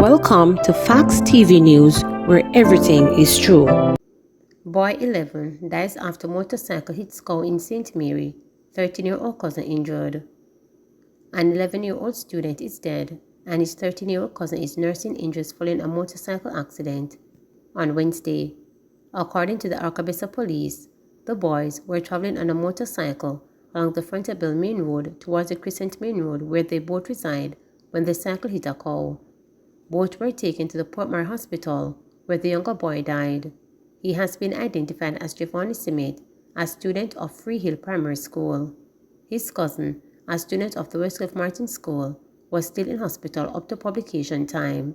Welcome to Facts TV News, where everything is true. Boy 11 dies after motorcycle hits cow in St. Mary, 13-year-old cousin injured. An 11-year-old student is dead, and his 13-year-old cousin is nursing injuries following a motorcycle accident on Wednesday. According to the Arcabisa police, the boys were traveling on a motorcycle along the Frontabelle Main Road towards the Crescent Main Road, where they both reside, when the cycle hit a cow. Both were taken to the Portmore Hospital, where the younger boy died. He has been identified as Javon Smith, a student of Free Hill Primary School. His cousin, a student of the Westcliff Martin School, was still in hospital up to publication time.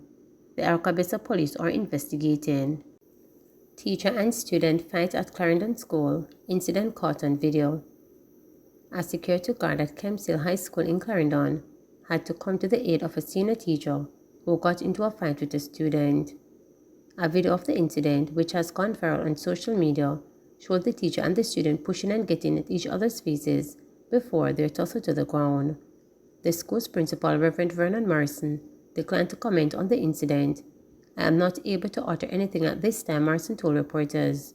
The Arcabisa police are investigating. Teacher and student fight at Clarendon School, incident caught on video. A security guard at Kempsale High School in Clarendon had to come to the aid of a senior teacher who got into a fight with a student. A video of the incident, which has gone viral on social media, showed the teacher and the student pushing and getting at each other's faces before they were tossed to the ground. The school's principal, Reverend Vernon Morrison, declined to comment on the incident. "I am not able to utter anything at this time," Morrison told reporters.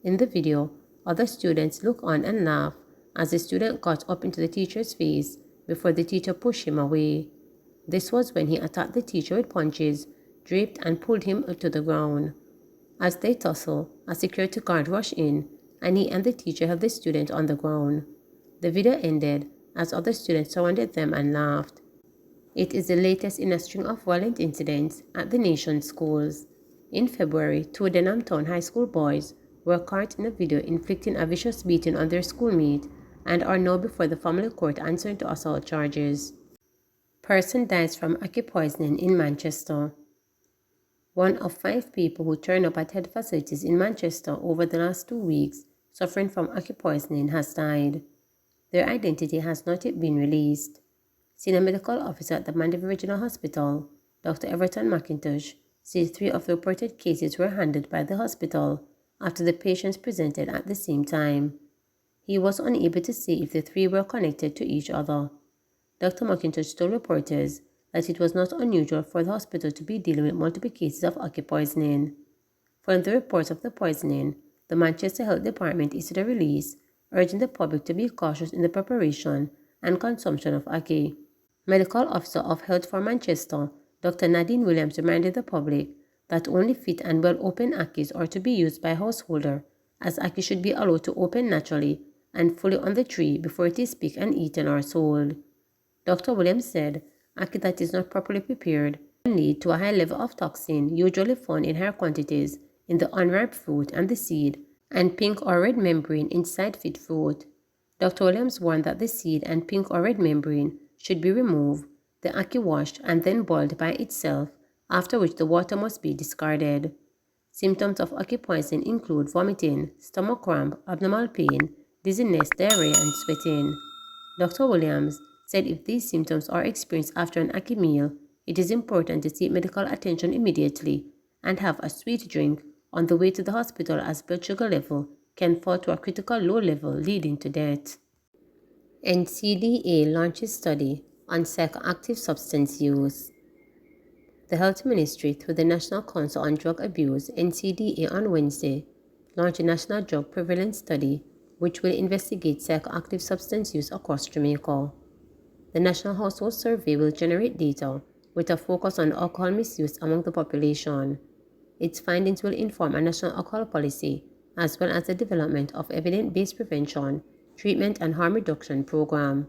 In the video, other students look on and laugh as the student got up into the teacher's face before the teacher pushed him away. This was when he attacked the teacher with punches, draped and pulled him to the ground. As they tussle, a security guard rushed in, and he and the teacher held the student on the ground. The video ended as other students surrounded them and laughed. It is the latest in a string of violent incidents at the nation's schools. In February, two Denham Town High School boys were caught in a video inflicting a vicious beating on their schoolmate and are now before the family court answering to assault charges. Person dies from ackee poisoning in Manchester. One of 5 people who turned up at health facilities in Manchester over the last 2 weeks suffering from ackee poisoning has died. Their identity has not yet been released. Senior medical officer at the Mandeville Regional Hospital, Dr. Everton McIntosh, said 3 of the reported cases were handled by the hospital after the patients presented at the same time. He was unable to say if the 3 were connected to each other. Dr. McIntosh told reporters that it was not unusual for the hospital to be dealing with multiple cases of ackee poisoning. Following the reports of the poisoning, the Manchester Health Department issued a release urging the public to be cautious in the preparation and consumption of ackee. Medical Officer of Health for Manchester, Dr. Nadine Williams, reminded the public that only fit and well-opened ackees are to be used by householders, as ackee should be allowed to open naturally and fully on the tree before it is picked and eaten or sold. Dr. Williams said ackee that is not properly prepared can lead to a high level of toxin usually found in higher quantities in the unripe fruit and the seed and pink or red membrane inside fit fruit. Dr. Williams warned that the seed and pink or red membrane should be removed, the ackee washed and then boiled by itself, after which the water must be discarded. Symptoms of ackee poisoning include vomiting, stomach cramp, abdominal pain, dizziness, diarrhea, and sweating. Dr. Williams said if these symptoms are experienced after an ackee meal, it is important to seek medical attention immediately and have a sweet drink on the way to the hospital, as blood sugar level can fall to a critical low level leading to death. NCDA launches study on psychoactive substance use. The Health Ministry, through the National Council on Drug Abuse (NCDA), on Wednesday launched a national drug prevalence study which will investigate psychoactive substance use across Jamaica. The National Household Survey will generate data with a focus on alcohol misuse among the population. Its findings will inform a national alcohol policy, as well as the development of evidence-based prevention, treatment, and harm reduction program.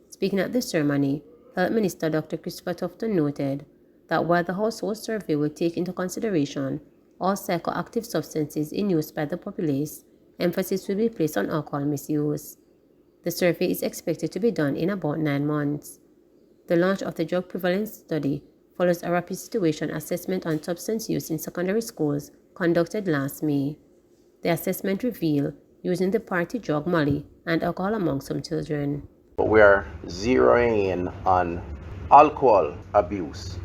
Speaking at the ceremony, Health Minister Dr. Christopher Tufton noted that while the household survey will take into consideration all psychoactive substances in use by the populace, emphasis will be placed on alcohol misuse. The survey is expected to be done in about 9 months. The launch of the drug prevalence study follows a rapid situation assessment on substance use in secondary schools conducted last May. The assessment revealed using the party drug Molly and alcohol among some children. We are zeroing in on alcohol abuse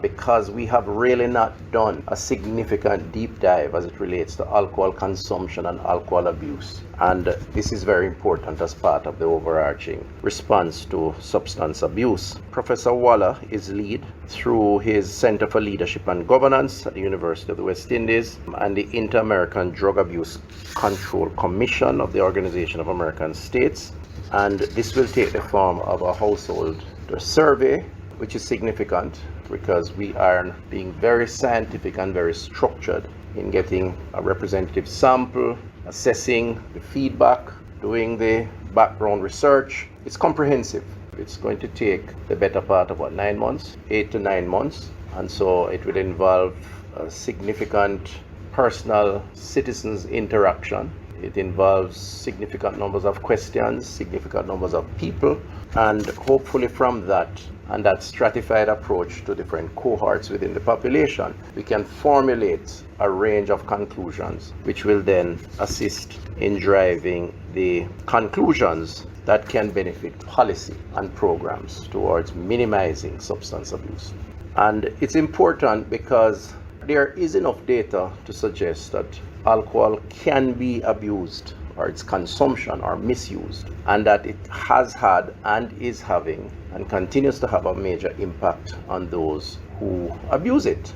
because we have really not done a significant deep dive as it relates to alcohol consumption and alcohol abuse. And this is very important as part of the overarching response to substance abuse. Professor Waller is lead through his Center for Leadership and Governance at the University of the West Indies and the Inter-American Drug Abuse Control Commission of the Organization of American States. And this will take the form of a household survey, which is significant because we are being very scientific and very structured in getting a representative sample, assessing the feedback, doing the background research. It's comprehensive. It's going to take the better part of 9 months, 8 to 9 months. And so it will involve a significant personal citizens interaction. It involves significant numbers of questions, significant numbers of people, and hopefully from that and that stratified approach to different cohorts within the population, we can formulate a range of conclusions which will then assist in driving the conclusions that can benefit policy and programs towards minimizing substance abuse. And it's important because there is enough data to suggest that alcohol can be abused or its consumption or misused, and that it has had and is having and continues to have a major impact on those who abuse it.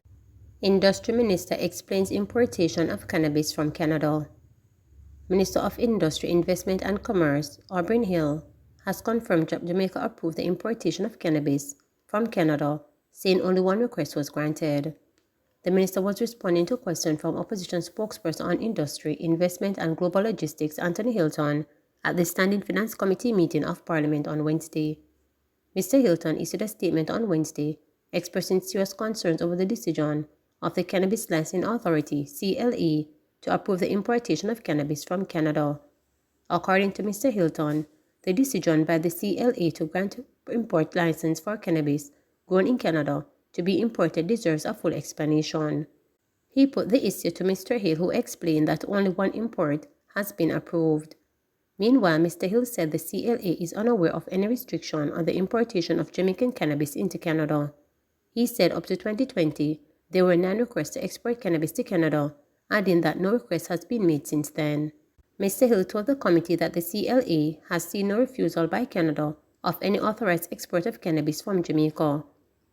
Industry Minister explains importation of cannabis from Canada. Minister of Industry, Investment and Commerce, Aubrey Hill, has confirmed Jamaica approved the importation of cannabis from Canada, saying only one request was granted. The minister was responding to a question from opposition spokesperson on industry, investment and global logistics, Anthony Hilton, at the Standing Finance Committee meeting of Parliament on Wednesday. Mr. Hilton issued a statement on Wednesday expressing serious concerns over the decision of the Cannabis Licensing Authority, CLA, to approve the importation of cannabis from Canada. According to Mr. Hilton, the decision by the CLA to grant import license for cannabis grown in Canada to be imported deserves a full explanation. He put the issue to Mr. Hill, who explained that only one import has been approved. Meanwhile, Mr. Hill said the CLA is unaware of any restriction on the importation of Jamaican cannabis into Canada. He said up to 2020, there were 9 requests to export cannabis to Canada, adding that no request has been made since then. Mr. Hill told the committee that the CLA has seen no refusal by Canada of any authorized export of cannabis from Jamaica.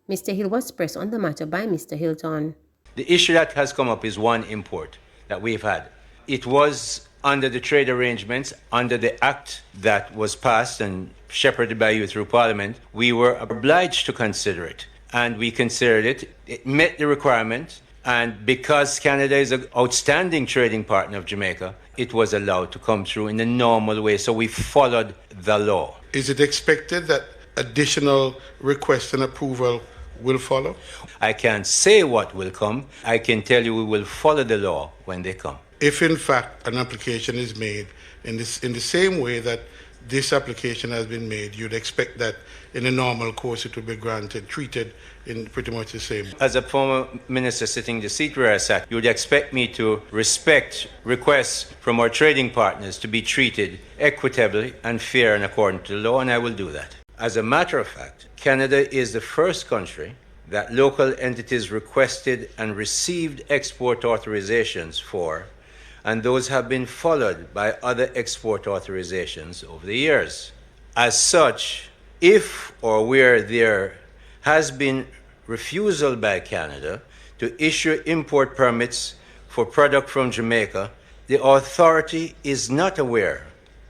Mr. Hill was pressed on the matter by Mr. Hilton. The issue that has come up is one import that we've had. It was under the trade arrangements, under the act that was passed and shepherded by you through Parliament. We were obliged to consider it, and we considered it. It met the requirement, and because Canada is an outstanding trading partner of Jamaica, it was allowed to come through in the normal way, so we followed the law. Is it expected that additional requests and approval will follow? I can't say what will come. I can tell you we will follow the law when they come. If in fact an application is made in the same way that this application has been made, you'd expect that in a normal course it would be granted, treated in pretty much the same. As a former minister sitting in the seat where I sat, you would expect me to respect requests from our trading partners to be treated equitably and fair and according to the law, and I will do that. As a matter of fact, Canada is the first country that local entities requested and received export authorizations for, and those have been followed by other export authorizations over the years. As such, if or where there has been refusal by Canada to issue import permits for product from Jamaica, the authority is not aware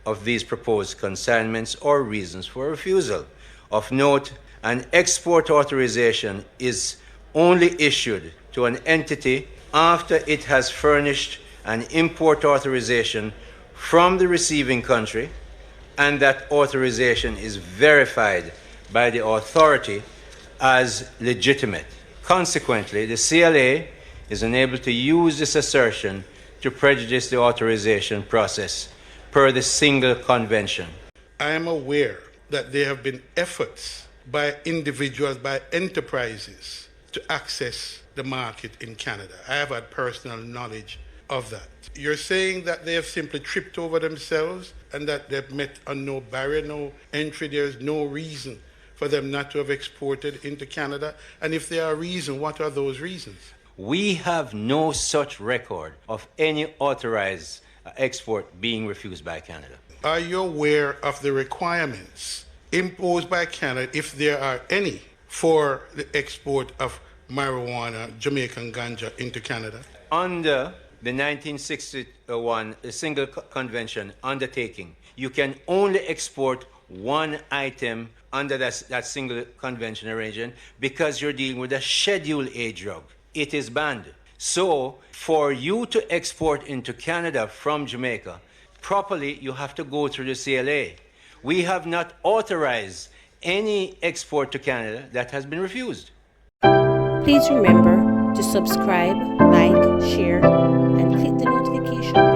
of these proposed consignments or reasons for refusal. Of note, an export authorization is only issued to an entity after it has furnished an import authorization from the receiving country, and that authorization is verified by the authority as legitimate. Consequently, the CLA is unable to use this assertion to prejudice the authorization process per the single convention. I am aware that there have been efforts by individuals, by enterprises, to access the market in Canada. I have had personal knowledge of that. You're saying that they have simply tripped over themselves and that they've met on no barrier, no entry, there's no reason for them not to have exported into Canada? And if there are reasons, what are those reasons? We have no such record of any authorized export being refused by Canada. Are you aware of the requirements imposed by Canada, if there are any, for the export of marijuana, Jamaican ganja, into Canada? Under the 1961 Single Convention undertaking, you can only export one item under that single convention arrangement because you're dealing with a Schedule A drug. It is banned. So for you to export into Canada from Jamaica, properly you have to go through the CLA. We have not authorized any export to Canada that has been refused. Please remember to subscribe, like, share, and click the notification bell